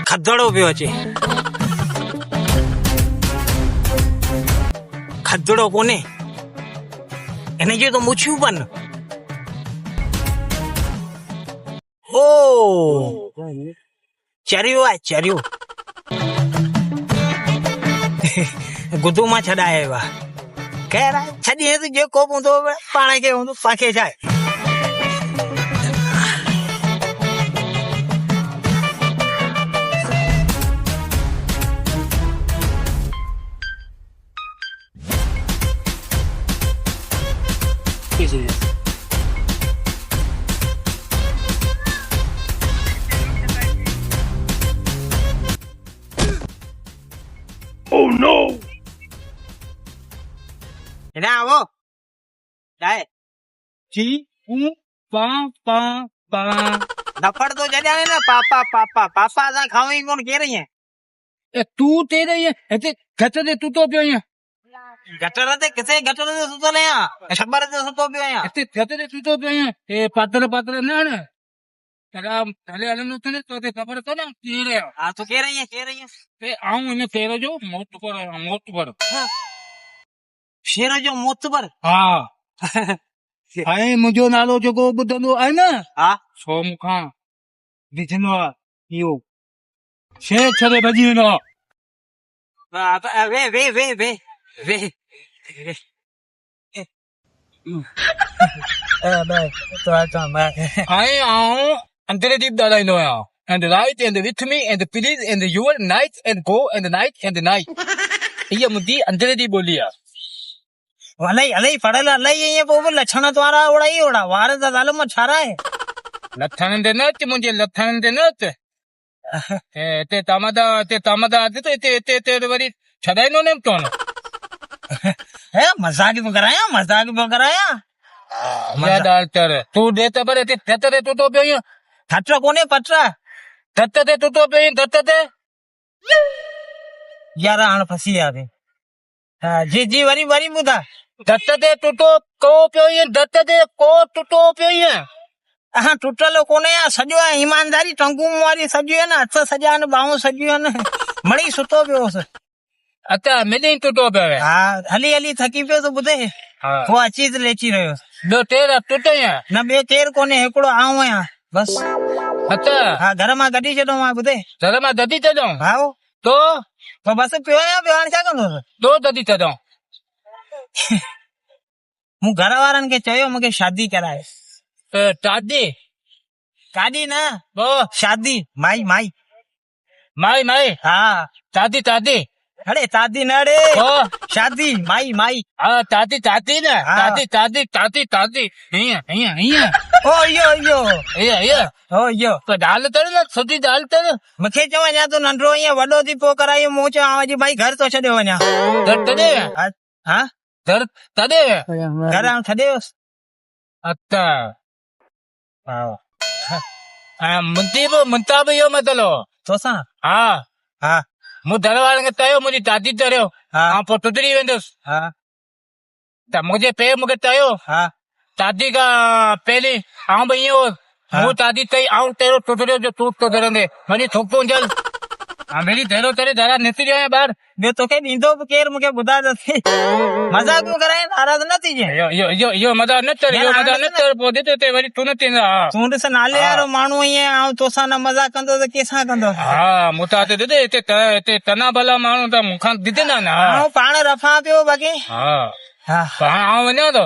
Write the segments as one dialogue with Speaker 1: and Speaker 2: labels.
Speaker 1: ખદ્દડો પીવો છે. ખદ્દડો કોને એને જે તો મૂછ્યું પણ ઓ ચર્યો આ ચર્યો ગુદુમાં છડાય એવા કે છડી તો જે કોપ હું તો પાણી કે હું તો પાકે જાય.
Speaker 2: Oh no!
Speaker 1: એને આવો જાય
Speaker 2: જી હું પા પા પા
Speaker 1: નફડ તો જડ્યા ને પાપા પાપા પાપા સા ખાવી કોણ કે રહી
Speaker 2: એ તું તે રહી એટલે ગટર દે તું તો પ્યો અહીંયા
Speaker 1: ગટર તે કિસે ગટર તે સુતો લે ખબર તે સુતો પી અહીંયા
Speaker 2: એટલે ગટર દે તું તો પ્યો અહીંયા એ પાત્ર ના ને તારા તાલે આલમ નું ને તો તે ખબર તો ને તેરે
Speaker 1: આ તો કે રહી
Speaker 2: એ આવું એને તેરે જો મોત પર
Speaker 1: શેર જો મોત પર
Speaker 2: હા આય મુજો નાલો જો કો બુધનો આય ને
Speaker 1: હા
Speaker 2: સોમખા બીજનો યો છે છરે બજીનો
Speaker 1: વે વે વે વે વે બાય તો આ તો
Speaker 2: I am under the deep that I know now. And the light and the with me and the please and the your night and go and the night and the night. ये मुद्दी अंदर दी बोलिया.
Speaker 1: અલઈ અલઈ પડેલા અલઈ અહીંયા બહુ લક્ષણ દ્વારા ઓળાઈ ઓળા વાર દાદાલમાં છારા હે
Speaker 2: લથાન દે નત મુજે લથાન દે નત. તે તામદા આતે તો તે વરી છડાઈ નો નેમ તોનો.
Speaker 1: હે મજાક કરાયા
Speaker 2: યાદ આલતર તું દેતા બરે તે તેતરે તું તો બેયો
Speaker 1: થatra કોને પatra
Speaker 2: દત્તતે તું તો બેયો દત્તતે
Speaker 1: યાર આણ ફસી આવે હા જી વરી મુદા
Speaker 2: દત્તતે તું તો કો બેયો દત્તતે કો તું તો બેયો
Speaker 1: હા તૂટેલો કોને આ સજો ઈમાનદારી ટંગુ મારી સજ્યો ને અચ્છા સજા ને બાઉ સજ્યો ને મળી સુતો ગયો છે
Speaker 2: અતા મેલી તું તો બેયો
Speaker 1: હા હલી થકી પયો તો બધે કો આ ચીજ લેચી રહ્યો
Speaker 2: દો તેરા તૂટયા
Speaker 1: ના બે તેર કોને એકડો આવું અહીંયા બસ
Speaker 2: અતા
Speaker 1: હા ઘરમાં ગડી છે તો માં બધે
Speaker 2: ધરમાં દદી તદો
Speaker 1: હાવ
Speaker 2: તો
Speaker 1: તો બસ પીવાણ ચા કંદો
Speaker 2: તો દદી તદો
Speaker 1: હું ઘરવાળાને કે ચયો મને શાદી કરાય
Speaker 2: તાદી
Speaker 1: કાડી ના
Speaker 2: બો
Speaker 1: શાદી માઈ
Speaker 2: માઈ
Speaker 1: હા
Speaker 2: તાદી
Speaker 1: અરે તાદી ના રે
Speaker 2: ઓ
Speaker 1: શાદી માઈ
Speaker 2: હા તાદી ને
Speaker 1: હા.
Speaker 2: તાદી અહીંયા
Speaker 1: ઓ યો
Speaker 2: અહીંયા
Speaker 1: ઓ યો
Speaker 2: તો ડાલ તર ને સદી ડાલ તર
Speaker 1: મખે જવા ન્યા તો નંડરો અહીંયા વડો દીપો કરાયો મોચો આવાજી ભાઈ ઘર તો છડ્યો ન્યા
Speaker 2: દર તદે
Speaker 1: હા
Speaker 2: દર તદે
Speaker 1: ઘર આમ છડ્યો
Speaker 2: અત્તા
Speaker 1: હા
Speaker 2: આ મંતાબ યો મતલો
Speaker 1: તો સા
Speaker 2: હા
Speaker 1: હા
Speaker 2: મુ ધરવાળા તયો મુજી તાદી તર્યો
Speaker 1: હા
Speaker 2: આ પોટુદરી વેંદસ
Speaker 1: હા
Speaker 2: તા મુજે પે મુકે તયો
Speaker 1: હા
Speaker 2: તાદી કા પેલી આ બઈયો હું તાદી તઈ આઉં તેરો ટોટર્યો જો તું તો ધરને મને થોપો જલ આ મેરી ધરો તરે ધરા નથી રહ્યા બાર
Speaker 1: બે તો કે નીંદો કેર મુકે બુધા નથી મજાક નું કરાય નારાજ નથી જે
Speaker 2: યો મદા નતર પોદે તે વરી તું નથી ના
Speaker 1: તું સે નાલે યાર માણું અહીંયા આવ તો સાના મજાક કંદો તો કેસા કંદો
Speaker 2: હા મુતા દે તે તના ભલા માણો તા મુખાન દીધે ના
Speaker 1: હું પાણ રફા આપ્યો બાકી
Speaker 2: હા
Speaker 1: હા
Speaker 2: પા આવ ને તો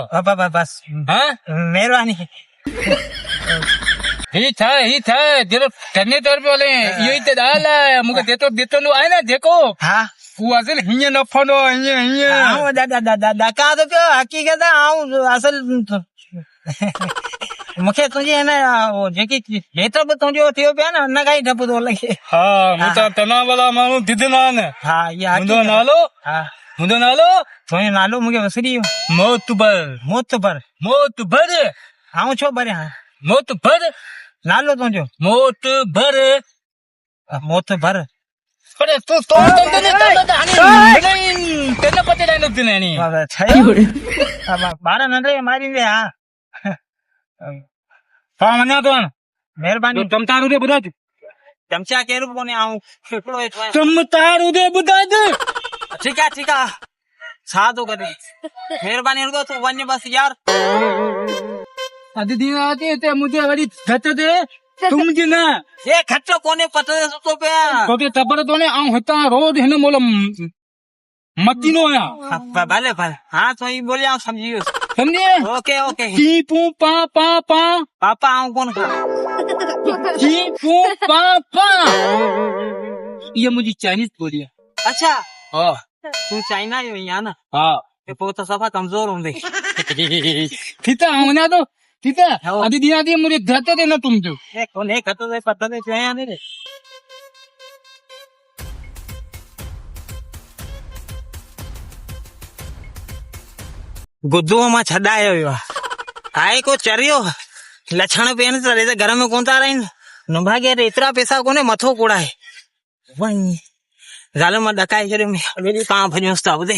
Speaker 1: બસ
Speaker 2: હા
Speaker 1: મહેરબાની
Speaker 2: ही था जरा करने तर पे बोले ये ते डाला मुके देतो नो आए ना देखो
Speaker 1: હા
Speaker 2: वो असल हिये न फनो हिये
Speaker 1: આવું દાદા કા તો કયો હકીકત આવું અસલ મુખે તુજે એને જે કી જેતો તુજો થયો પ્યા ને ન કાઈ ઢપુ તો લગે
Speaker 2: हाँ मुता तना वाला मानो दिदना ने
Speaker 1: હા યા
Speaker 2: मुदो नालो
Speaker 1: હા
Speaker 2: मुदो नालो
Speaker 1: તો એ નાલો મુકે વસરી
Speaker 2: मोतबर
Speaker 1: મોતબર આવું છો બરે હા
Speaker 2: मोतबर
Speaker 1: નાલો તુજો
Speaker 2: मोतबर
Speaker 1: મોતબર
Speaker 2: अरे तू तो तेने पते डायनो तिने नहीं
Speaker 1: થયો બારા નડે મારી દે હા
Speaker 2: હા મને તો
Speaker 1: મહેરબાની
Speaker 2: તમતારું દે બધા જ
Speaker 1: ચમચા કેરું કોને આવું કેટલો એ તો
Speaker 2: તમતારું દે બધા જ
Speaker 1: ठीक है साधु करे मेहरबानी हो तू वन बस यार
Speaker 2: दीदी आती ते मुझे बड़ी घट दे तुम जी ना
Speaker 1: ये खर्चो कोने पता है तो पे
Speaker 2: तो ते तबर तो ने आ होता रोज है मोल मती नो या
Speaker 1: भले भले हाँ तो ये बोले समझियो
Speaker 2: समझे
Speaker 1: ओके ओके
Speaker 2: ची पू पा पा पा
Speaker 1: पापा आऊं कौन
Speaker 2: ची पू पा पा ये मुझे चाइनीज बोलिए
Speaker 1: अच्छा
Speaker 2: हाँ
Speaker 1: तू चाइना ही हो यहाँ ना
Speaker 2: हाँ
Speaker 1: ये पोता सफा कमजोर होंगे
Speaker 2: ठीक है होना तो ठीक है अभी दिन आती मुझे घट दे ना तुम जो
Speaker 1: ये कोने खतो दे पता दे जो यहाँ दे गुद्दू में छदायो आए को चरियो लक्षण पेन चले घर में कौन तारा न भागे रे इतना पैसा कोने मथो कुड़ाए वही जाल में डकाई करे में अभी कहाँ भजो दे